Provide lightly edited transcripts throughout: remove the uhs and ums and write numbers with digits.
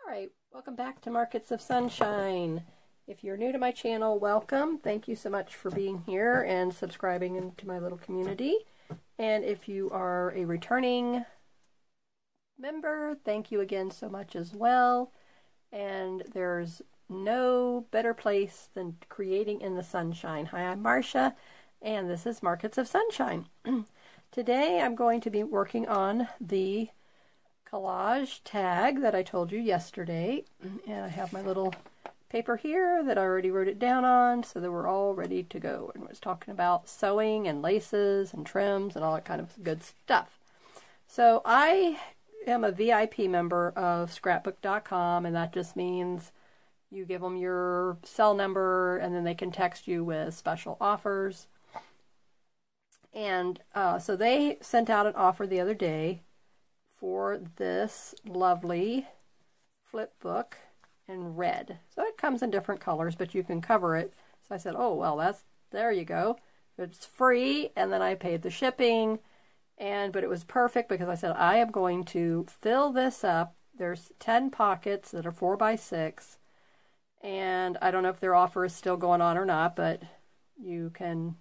Alright, welcome back to Markets of Sunshine. If you're new to my channel, welcome. Thank you so much for being here and subscribing into my little community. And if you are a returning member, thank you again so much as well. And there's no better place than creating in the sunshine. Hi, I'm Marsha, and this is Markets of Sunshine. Today I'm going to be working on the collage tag that I told you yesterday, and I have my little paper here that I already wrote it down on so that we're all ready to go. And I was talking about sewing and laces and trims and all that kind of good stuff. So I am a VIP member of scrapbook.com, and that just means you give them your cell number and then they can text you with special offers. And so they sent out an offer the other day for this lovely flip book in red. So it comes in different colors, but you can cover it. So I said, oh, well, there you go. It's free, and then I paid the shipping, but it was perfect because I said, I am going to fill this up. There's 10 pockets that are 4x6, and I don't know if their offer is still going on or not, but you can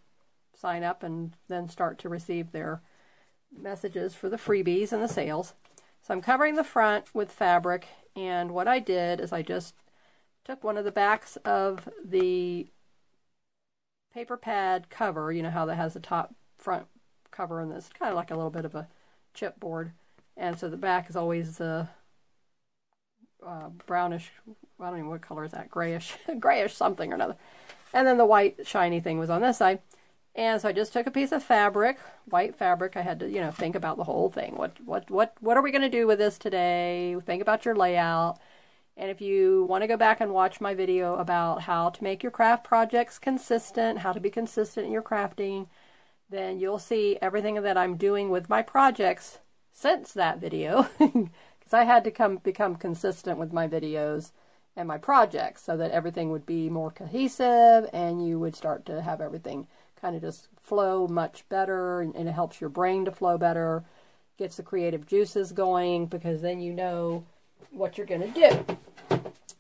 sign up and then start to receive their messages for the freebies and the sales. So I'm covering the front with fabric, and what I did is I just took one of the backs of the paper pad cover, you know how that has the top front cover, and this kind of like a little bit of a chipboard, and so the back is always brownish, I don't even know what color is that, grayish grayish something or another, and then the white shiny thing was on this side. And so I just took a piece of fabric, white fabric. I had to, think about the whole thing. What are we going to do with this today? Think about your layout. And if you want to go back and watch my video about how to make your craft projects consistent, how to be consistent in your crafting, then you'll see everything that I'm doing with my projects since that video. Because I had to become consistent with my videos and my projects so that everything would be more cohesive and you would start to have everything kind of just flow much better, and it helps your brain to flow better, gets the creative juices going, because then you know what you're going to do.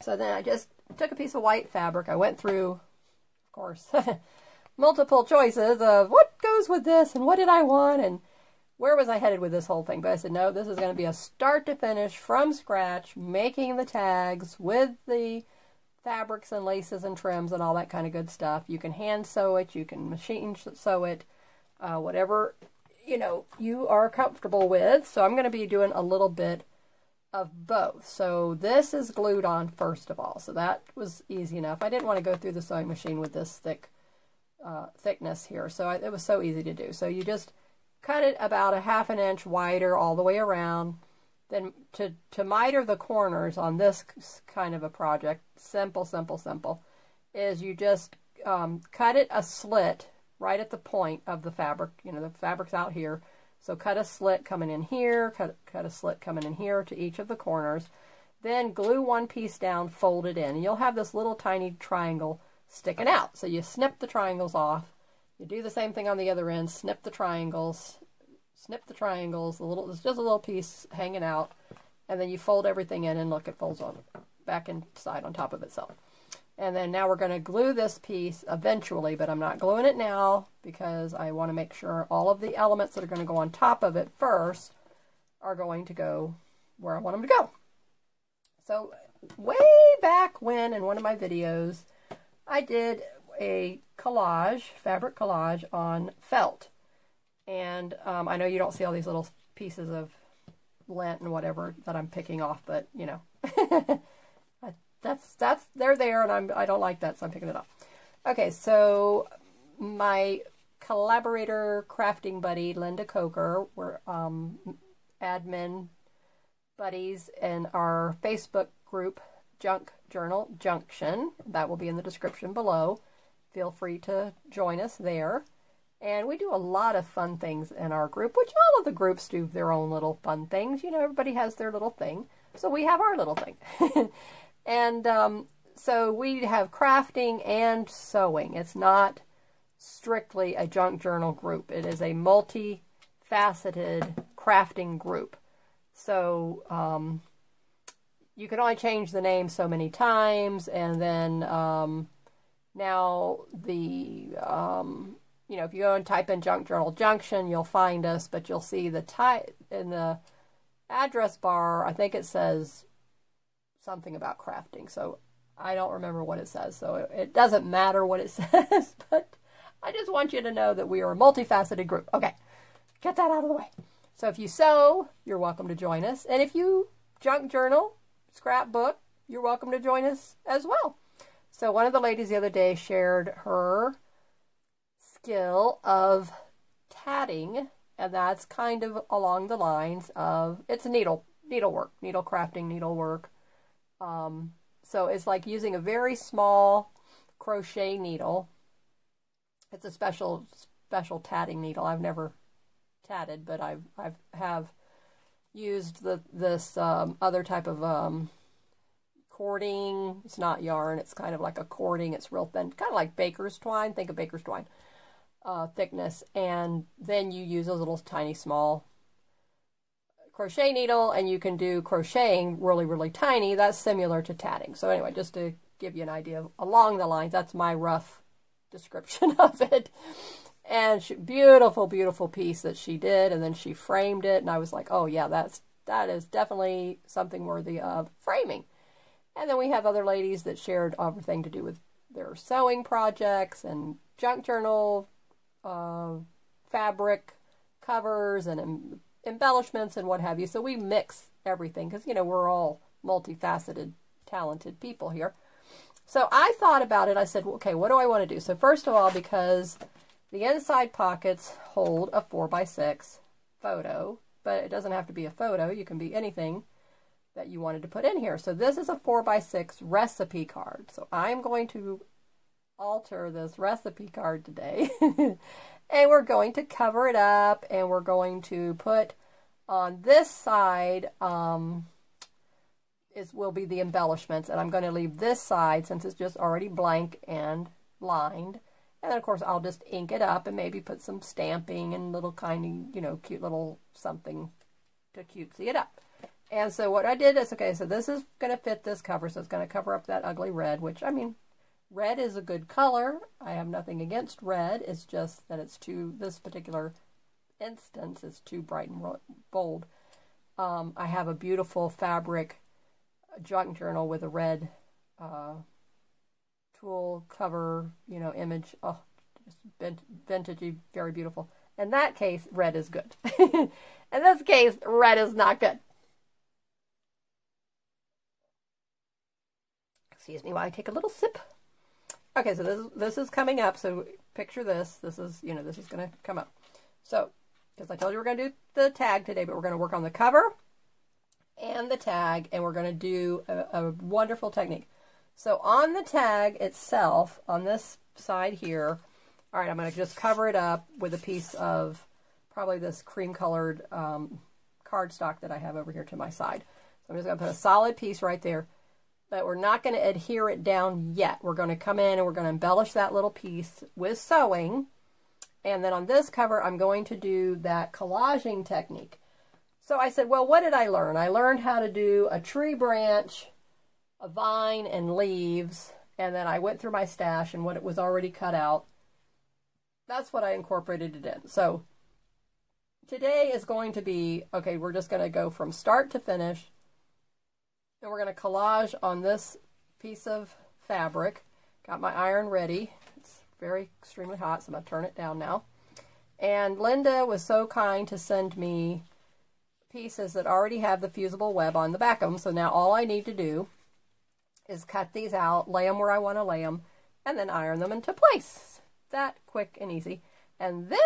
So then I just took a piece of white fabric. I went through, of course, multiple choices of what goes with this and what did I want and where was I headed with this whole thing. But I said, no, this is going to be a start to finish from scratch, making the tags with the fabrics and laces and trims and all that kind of good stuff. You can hand sew it, you can machine sew it, whatever you are comfortable with. So I'm going to be doing a little bit of both. So this is glued on first of all, so that was easy enough. I didn't want to go through the sewing machine with this thickness here, so it was so easy to do. So you just cut it about a ½ an inch wider all the way around. Then to miter the corners on this kind of a project, simple, is you just cut it a slit right at the point of the fabric. The fabric's out here. So cut a slit coming in here, cut a slit coming in here to each of the corners. Then glue one piece down, fold it in. And you'll have this little tiny triangle sticking out. So you snip the triangles off. You do the same thing on the other end, snip the triangles, there's just a little piece hanging out, and then you fold everything in, and look, it folds on back inside on top of itself. And then now we're going to glue this piece eventually, but I'm not gluing it now because I want to make sure all of the elements that are going to go on top of it first are going to go where I want them to go. So way back when, in one of my videos, I did a collage, fabric collage on felt. And I know you don't see all these little pieces of lint and whatever that I'm picking off, but they're there, and I don't like that, so I'm picking it off. Okay, so my collaborator crafting buddy Linda Coker, we're admin buddies in our Facebook group Junk Journal Junction. That will be in the description below. Feel free to join us there. And we do a lot of fun things in our group, which all of the groups do their own little fun things. Everybody has their little thing. So we have our little thing. And so we have crafting and sewing. It's not strictly a junk journal group. It is a multi-faceted crafting group. So you can only change the name so many times, and then now the you know, if you go and type in Junk Journal Junction, you'll find us, but you'll see the in the address bar, I think it says something about crafting. So I don't remember what it says, so it doesn't matter what it says, but I just want you to know that we are a multifaceted group. Okay, get that out of the way. So if you sew, you're welcome to join us. And if you junk journal, scrapbook, you're welcome to join us as well. So one of the ladies the other day shared her skill of tatting, and that's kind of along the lines of, it's needlework, needle crafting, needlework. So it's like using a very small crochet needle. It's a special tatting needle. I've never tatted, but I have used this other type of cording. It's not yarn. It's kind of like a cording. It's real thin, kind of like baker's twine. Think of baker's twine thickness. And then you use a little tiny small crochet needle, and you can do crocheting really, really tiny. That's similar to tatting. So anyway, just to give you an idea of along the lines, that's my rough description of it. And beautiful, beautiful piece that she did, and then she framed it, and I was like, oh yeah, that is definitely something worthy of framing. And then we have other ladies that shared everything to do with their sewing projects and junk journal fabric covers and embellishments and what have you. So we mix everything because, you know, we're all multifaceted, talented people here. So I thought about it. I said, okay, what do I want to do? So first of all, because the inside pockets hold a 4x6 photo, but it doesn't have to be a photo. You can be anything that you wanted to put in here. So this is a 4x6 recipe card. So I'm going to alter this recipe card today. And we're going to cover it up, and we're going to put on this side will be the embellishments, and I'm going to leave this side, since it's just already blank and lined. And then, of course, I'll just ink it up and maybe put some stamping and little kind of, you know, cute little something to cutesy it up. And so what I did is, okay, so this is going to fit this cover, so it's going to cover up that ugly red, which, I mean, red is a good color. I have nothing against red. It's just that it's this particular instance is too bright and bold. I have a beautiful fabric junk journal with a red tulle cover, you know, image. Oh, just vintagey, very beautiful. In that case, red is good. In this case, red is not good. Excuse me while I take a little sip. Okay, so this is coming up. So picture this. This is, you know, this is going to come up. So, because I told you we're going to do the tag today, but we're going to work on the cover and the tag, and we're going to do a wonderful technique. So on the tag itself, on this side here, all right, I'm going to just cover it up with a piece of probably this cream-colored cardstock that I have over here to my side. So I'm just going to put a solid piece right there, but we're not going to adhere it down yet. We're going to come in and we're going to embellish that little piece with sewing. And then on this cover, I'm going to do that collaging technique. So I said, well, what did I learn? I learned how to do a tree branch, a vine, and leaves. And then I went through my stash and what it was already cut out. That's what I incorporated it in. So today is going to be, okay, we're just going to go from start to finish. And we're going to collage on this piece of fabric. Got my iron ready. It's very extremely hot, so I'm going to turn it down now. And Linda was so kind to send me pieces that already have the fusible web on the back of them. So now all I need to do is cut these out, lay them where I want to lay them, and then iron them into place. That quick and easy. And then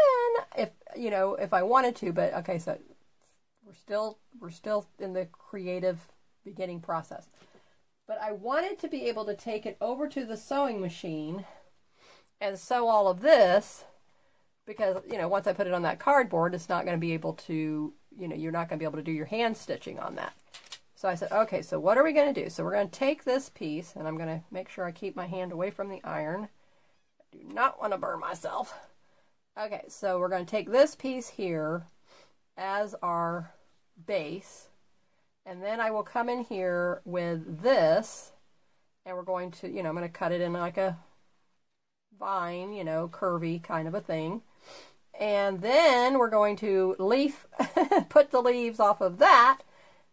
if I wanted to, but okay, so we're still in the creative beginning process. But I wanted to be able to take it over to the sewing machine and sew all of this, because, you know, once I put it on that cardboard, it's not going to be able to, you know, you're not going to be able to do your hand stitching on that. So I said, okay, so what are we going to do? So we're going to take this piece, and I'm going to make sure I keep my hand away from the iron. I do not want to burn myself. Okay, so we're going to take this piece here as our base. And then I will come in here with this, and we're going to, you know, I'm going to cut it in like a vine, you know, curvy kind of a thing. And then we're going to put the leaves off of that,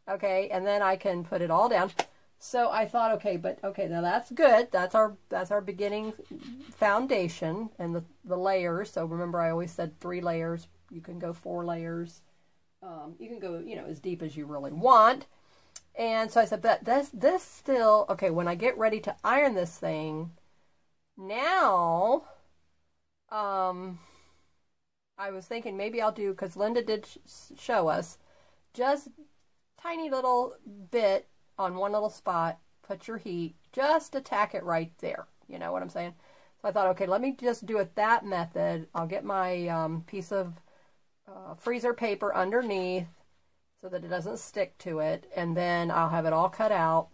okay, and then I can put it all down. So I thought, okay, now that's good. That's our beginning foundation and the layers. So remember, I always said 3 layers. You can go 4 layers. You can go, you know, as deep as you really want. And so I said, but this still, okay, when I get ready to iron this thing, now, I was thinking maybe I'll do, because Linda did show us, just tiny little bit on one little spot, put your heat, just attack it right there. You know what I'm saying? So I thought, okay, let me just do it that method. I'll get my piece of freezer paper underneath so that it doesn't stick to it, and then I'll have it all cut out.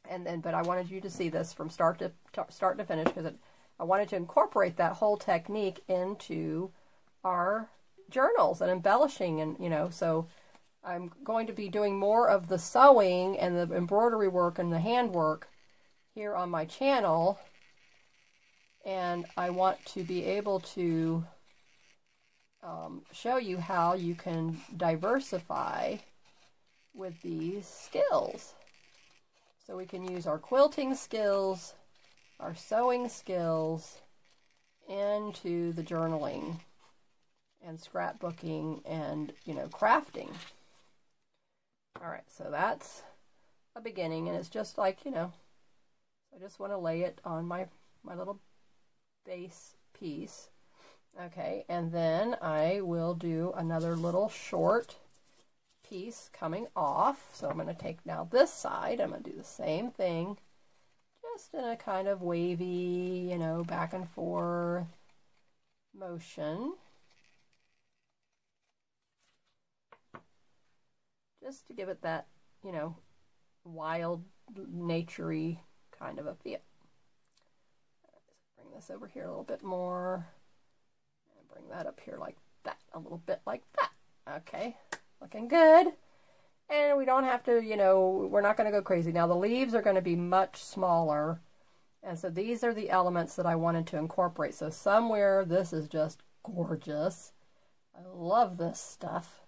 And then, but I wanted you to see this from start to finish, because I wanted to incorporate that whole technique into our journals and embellishing, and you know, so I'm going to be doing more of the sewing and the embroidery work and the handwork here on my channel, and I want to be able to show you how you can diversify with these skills. So we can use our quilting skills, our sewing skills into the journaling and scrapbooking and, you know, crafting. All right, so that's a beginning, and it's just like, you know, I just want to lay it on my little base piece. Okay, and then I will do another little short piece coming off. So I'm going to take now this side, I'm going to do the same thing, just in a kind of wavy, you know, back and forth motion. Just to give it that, you know, wild, naturey kind of a feel. Let's bring this over here a little bit more. And bring that up here like that, a little bit like that. Okay, looking good. And we don't have to, you know, we're not going to go crazy. Now the leaves are going to be much smaller. And so these are the elements that I wanted to incorporate. So somewhere this is just gorgeous. I love this stuff.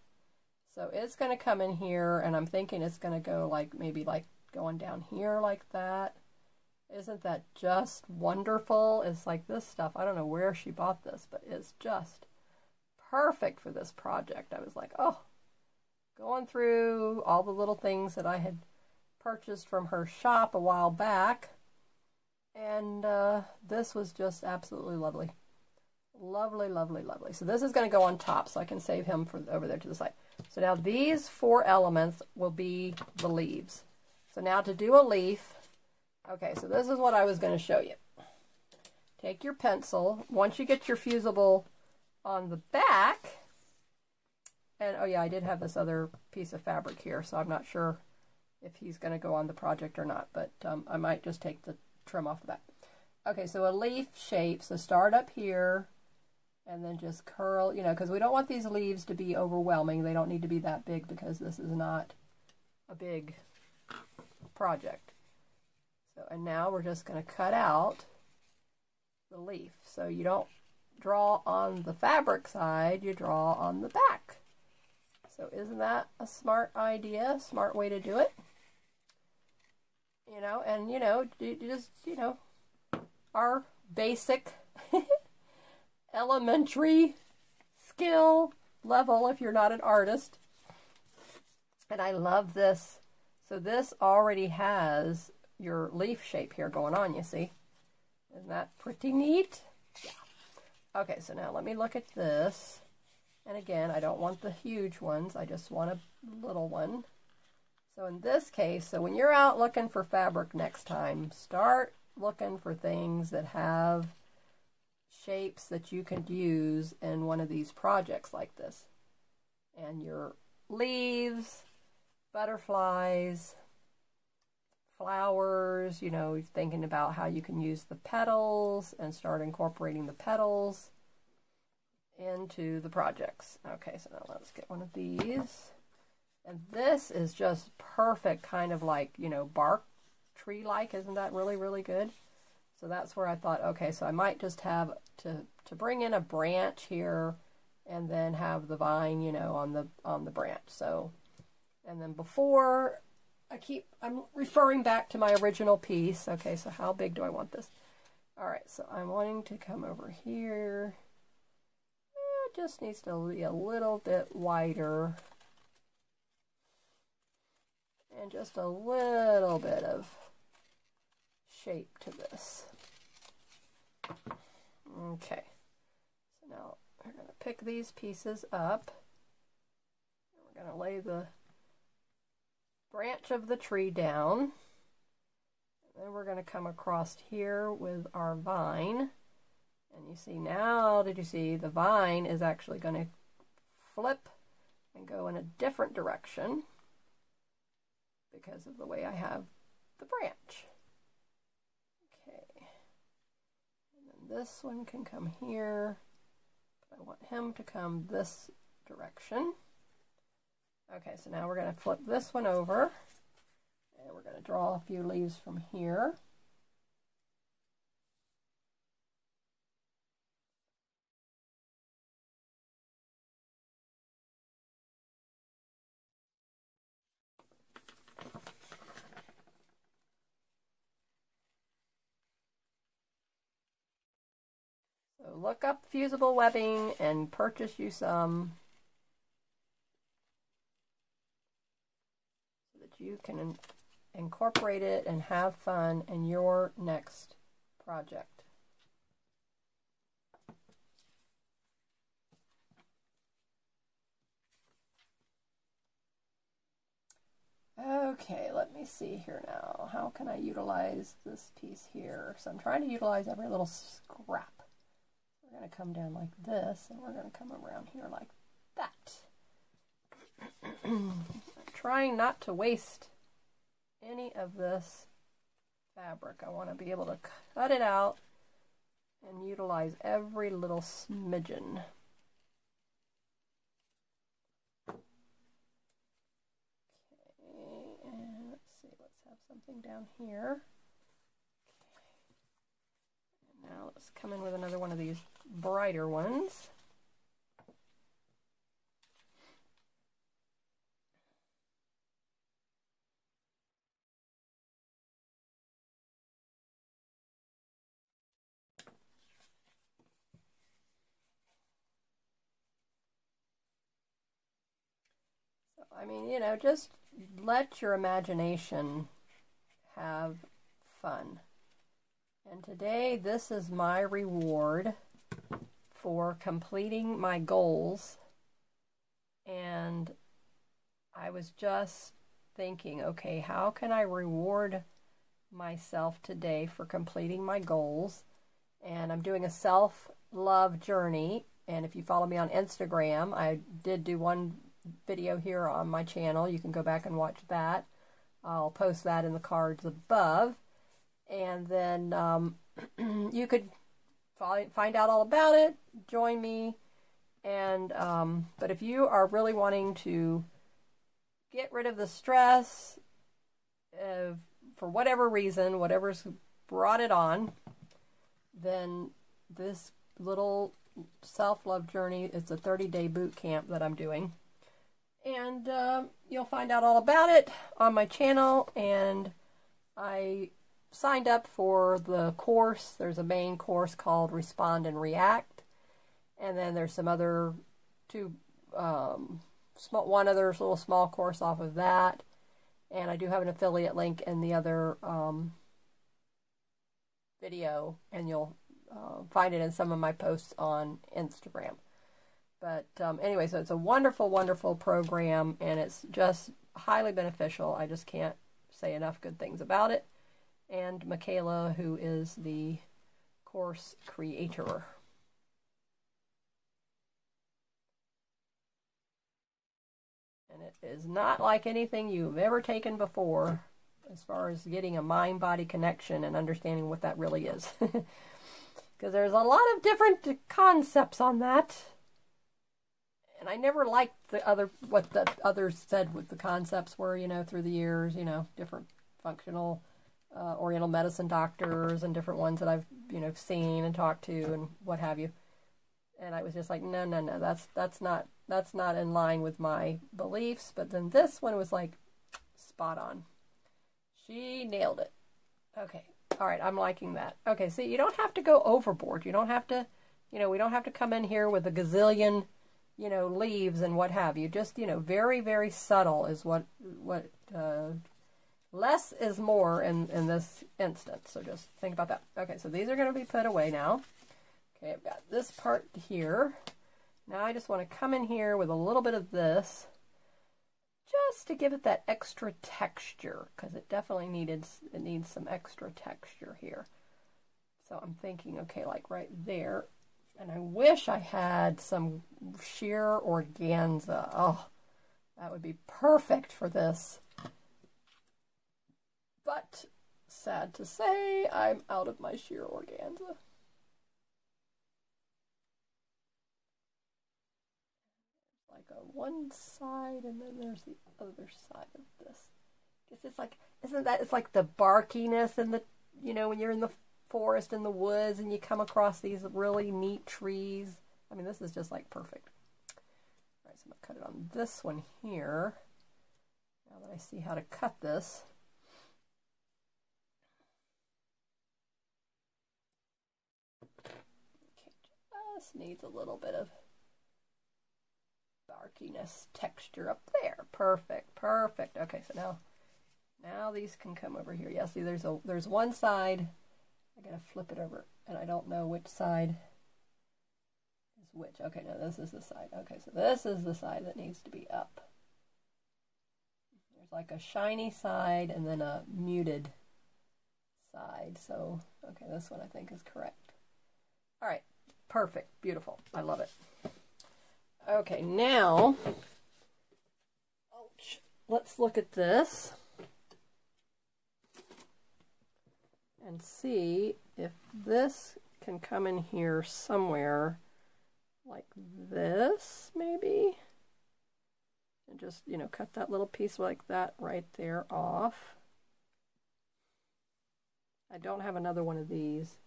So it's going to come in here, and I'm thinking it's going to go like, maybe like going down here like that. Isn't that just wonderful? It's like this stuff, I don't know where she bought this, but it's just perfect for this project. I was like, oh, going through all the little things that I had purchased from her shop a while back, and this was just absolutely lovely. Lovely, lovely, lovely. So this is going to go on top, so I can save him for over there to the side. So now these 4 elements will be the leaves. So now to do a leaf, okay, so this is what I was going to show you. Take your pencil. Once you get your fusible on the back, and oh yeah, I did have this other piece of fabric here, so I'm not sure if he's going to go on the project or not, but I might just take the trim off of that. Okay, so a leaf shape, so start up here, and then just curl, you know, because we don't want these leaves to be overwhelming. They don't need to be that big because this is not a big project. So, and now we're just going to cut out the leaf. So you don't draw on the fabric side, you draw on the back. So isn't that a smart idea, smart way to do it? You know, and you know, just, you know, our basic elementary skill level if you're not an artist. And I love this. So this already has your leaf shape here going on, you see. Isn't that pretty neat? Yeah. Okay, so now let me look at this. And again, I don't want the huge ones. I just want a little one. So in this case, so when you're out looking for fabric next time, start looking for things that have shapes that you can use in one of these projects like this. And your leaves, butterflies, flowers, you know, thinking about how you can use the petals and start incorporating the petals into the projects. Okay, so now let's get one of these. And this is just perfect, kind of like, you know, bark tree-like. Isn't that really, really good? So that's where I thought, okay, so I might just have to bring in a branch here and then have the vine, you know, on the branch. So, and then before I'm referring back to my original piece. Okay, so how big do I want this? All right, so I'm wanting to come over here. It just needs to be a little bit wider. And just a little bit of shape to this. Okay, so now we're going to pick these pieces up. We're going to lay the branch of the tree down. And then we're going to come across here with our vine. And you see now, did you see the vine is actually going to flip and go in a different direction because of the way I have the branch. Okay. And then this one can come here. But I want him to come this direction. Okay, so now we're going to flip this one over. And we're going to draw a few leaves from here. So look up fusible webbing and purchase you some so that you can incorporate it and have fun in your next project. Okay, let me see here now. How can I utilize this piece here? So I'm trying to utilize every little scrap. We're going to come down like this, and we're going to come around here like that. I'm trying not to waste any of this fabric. I want to be able to cut it out and utilize every little smidgen. Okay, and let's see, let's have something down here. Okay. Now let's come in with another one of these brighter ones. I mean, you know, just let your imagination have fun. And today, this is my reward for completing my goals. And I was just thinking, okay, how can I reward myself today for completing my goals? And I'm doing a self-love journey. And if you follow me on Instagram, I did do one video here on my channel. You can go back and watch that. I'll post that in the cards above. And then you could find out all about it, join me. And but if you are really wanting to get rid of the stress for whatever reason, whatever's brought it on, then this little self-love journey is a 30-day boot camp that I'm doing. And you'll find out all about it on my channel. And I signed up for the course. There's a main course called Respond and React. And then there's some other one other little small course off of that. And I do have an affiliate link in the other video. And you'll find it in some of my posts on Instagram. But anyway, so it's a wonderful, wonderful program, and it's just highly beneficial. I just can't say enough good things about it. And Michaela, who is the course creator. And it is not like anything you've ever taken before as far as getting a mind-body connection and understanding what that really is. Because there's a lot of different concepts on that. And I never liked what the others said what the concepts were, you know, through the years, you know, different functional Oriental medicine doctors and different ones that I've, you know, seen and talked to and what have you. And I was just like, no, that's not in line with my beliefs. But then this one was like spot on. She nailed it. Okay. All right. I'm liking that. Okay. See, you don't have to go overboard. You don't have to, you know, we don't have to come in here with a gazillion, you know, leaves and what have you. Just, you know, very, very subtle is what less is more in this instance. So just think about that. Okay. So these are going to be put away now. Okay. I've got this part here. Now I just want to come in here with a little bit of this just to give it that extra texture, because it definitely needs some extra texture here. So I'm thinking, okay, like right there. And I wish I had some sheer organza. Oh, that would be perfect for this. But sad to say, I'm out of my sheer organza. Like on one side, and then there's the other side of this. Because it's like, isn't that, it's like the barkiness and the, you know, when you're in the forest in the woods and you come across these really neat trees. I mean, this is just like perfect. All right, so I'm going to cut it on this one here. Now that I see how to cut this. Okay, just needs a little bit of barkiness texture up there. Perfect, perfect. Okay, so now these can come over here. Yeah, see, there's one side. I gotta flip it over, and I don't know which side is which. Okay, no, this is the side. Okay, so this is the side that needs to be up. There's like a shiny side and then a muted side. So, okay, this one I think is correct. All right, perfect, beautiful. I love it. Okay, now, let's look at this and see if this can come in here somewhere like this, maybe. And just, you know, cut that little piece like that right there off. I don't have another one of these.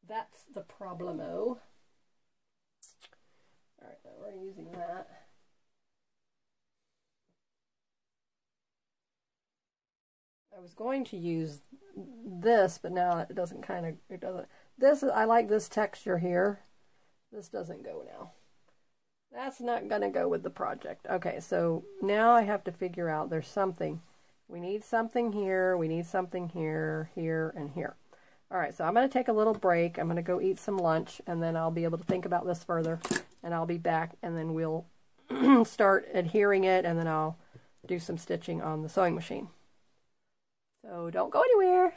That's the problemo. All right, now we're using that. I was going to use this, but now it doesn't this, I like this texture here. This doesn't go now. That's not going to go with the project. Okay, so now I have to figure out there's something. We need something here, we need something here, here, and here. All right, so I'm going to take a little break. I'm going to go eat some lunch, and then I'll be able to think about this further, and I'll be back, and then we'll start adhering it, and then I'll do some stitching on the sewing machine. So don't go anywhere.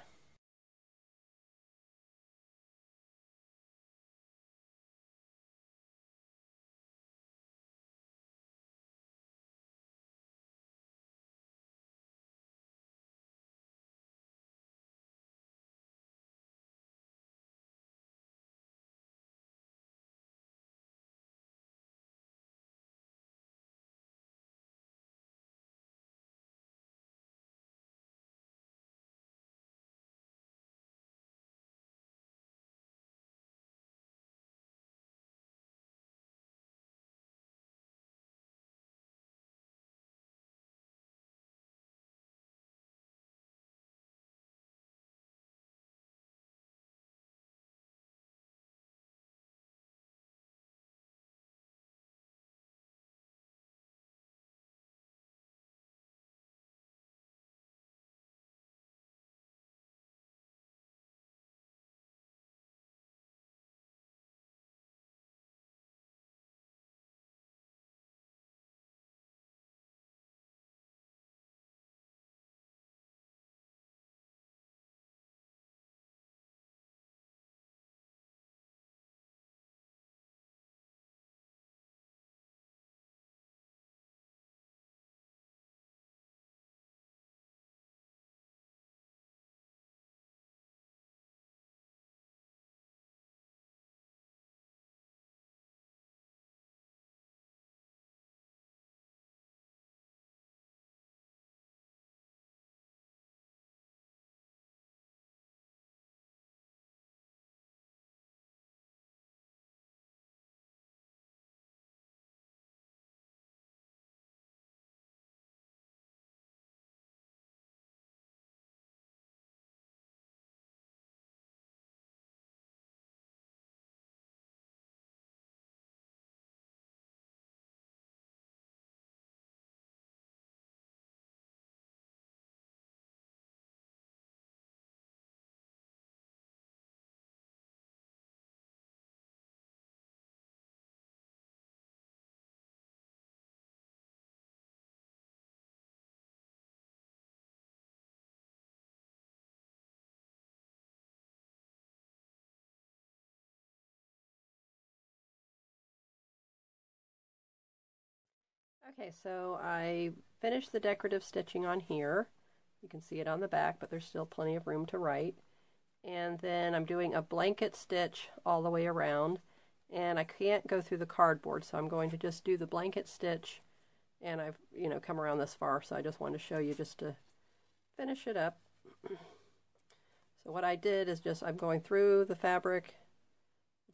Okay, so I finished the decorative stitching on here. You can see it on the back, but there's still plenty of room to write. And then I'm doing a blanket stitch all the way around, and I can't go through the cardboard, so I'm going to just do the blanket stitch, and I've, come around this far, so I just wanted to show you just to finish it up. So what I did is I'm going through the fabric,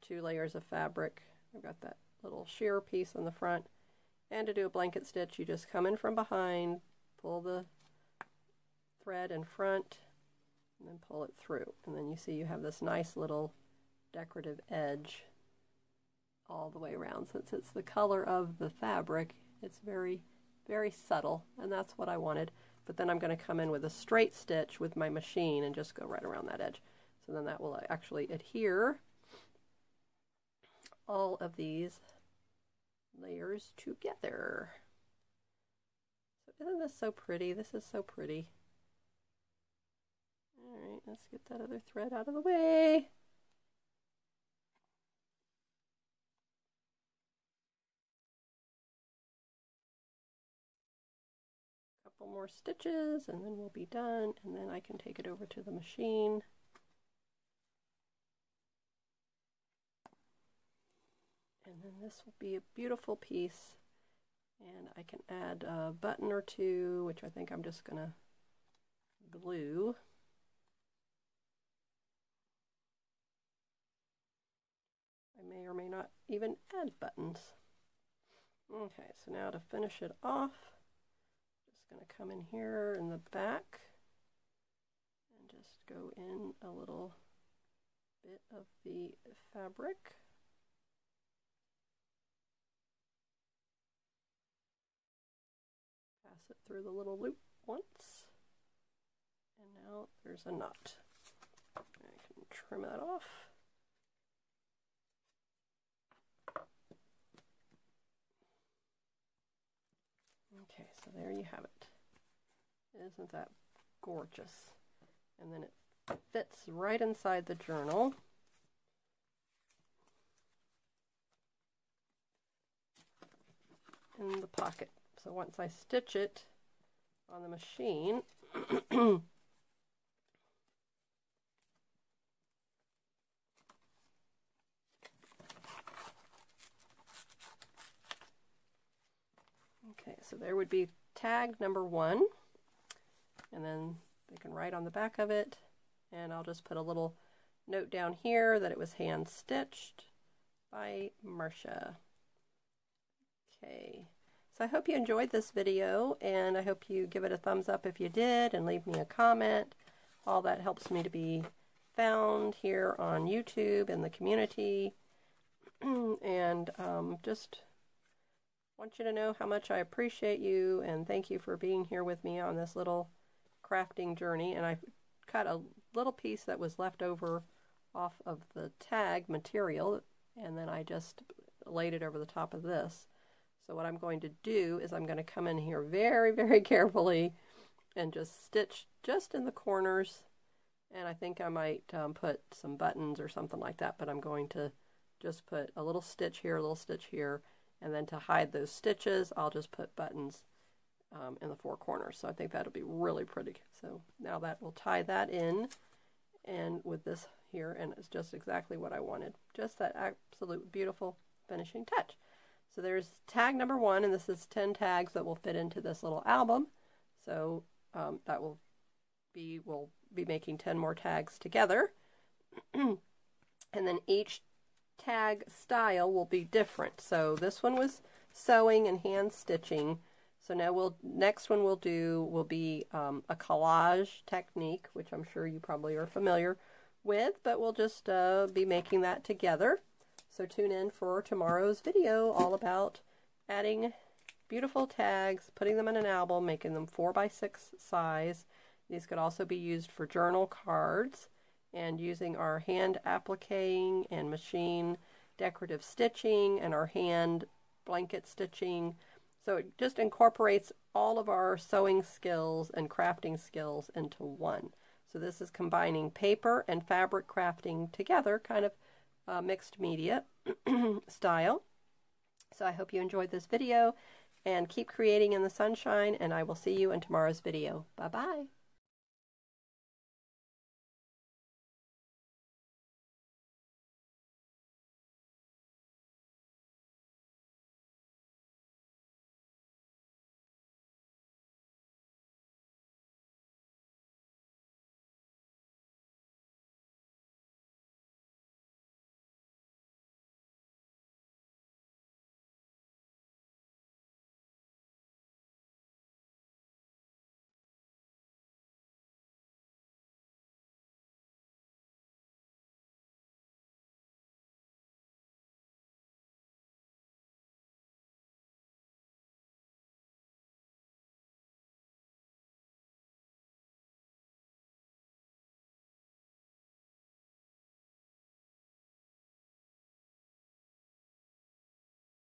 2 layers of fabric. I've got that little sheer piece on the front, and to do a blanket stitch, you just come in from behind, pull the thread in front, and then pull it through. And then you see you have this nice little decorative edge all the way around. Since it's the color of the fabric, it's very, very subtle, and that's what I wanted. But then I'm going to come in with a straight stitch with my machine and just go right around that edge. So then that will actually adhere all of these layers together. So isn't this so pretty? This is so pretty. Alright, let's get that other thread out of the way. Couple more stitches and then we'll be done, and then I can take it over to the machine. And then this will be a beautiful piece, and I can add a button or two, which I think I'm just going to glue. I may or may not even add buttons. Okay, so now to finish it off, just going to come in here in the back and just go in a little bit of the fabric. Pass it through the little loop once, and now there's a knot. I can trim that off. Okay, so there you have it. Isn't that gorgeous? And then it fits right inside the journal. In the pocket. So once I stitch it on the machine, okay, so there would be tag number 1, and then they can write on the back of it, and I'll just put a little note down here that it was hand stitched by Marsha. Okay. So I hope you enjoyed this video, and I hope you give it a thumbs up if you did, and leave me a comment. All that helps me to be found here on YouTube and the community. And just want you to know how much I appreciate you, and thank you for being here with me on this little crafting journey. And I cut a little piece that was left over off of the tag material, and then I just laid it over the top of this. So what I'm going to do is I'm going to come in here very, very carefully and just stitch just in the corners. And I think I might put some buttons or something like that, but I'm going to just put a little stitch here, a little stitch here, and then to hide those stitches, I'll just put buttons in the 4 corners. So I think that'll be really pretty. So now that will tie that in, and with this here, and it's just exactly what I wanted. Just that absolute beautiful finishing touch. So there's tag number 1, and this is 10 tags that will fit into this little album. So that will be, we'll be making 10 more tags together. And then each tag style will be different. So this one was sewing and hand stitching. So now next one will be a collage technique, which I'm sure you probably are familiar with, but we'll just be making that together. So tune in for tomorrow's video all about adding beautiful tags, putting them in an album, making them 4x6 size. These could also be used for journal cards, and using our hand appliquing and machine decorative stitching and our hand blanket stitching. So it just incorporates all of our sewing skills and crafting skills into one. So this is combining paper and fabric crafting together, kind of mixed media style. So I hope you enjoyed this video, and keep creating in the sunshine, and I will see you in tomorrow's video. Bye-bye.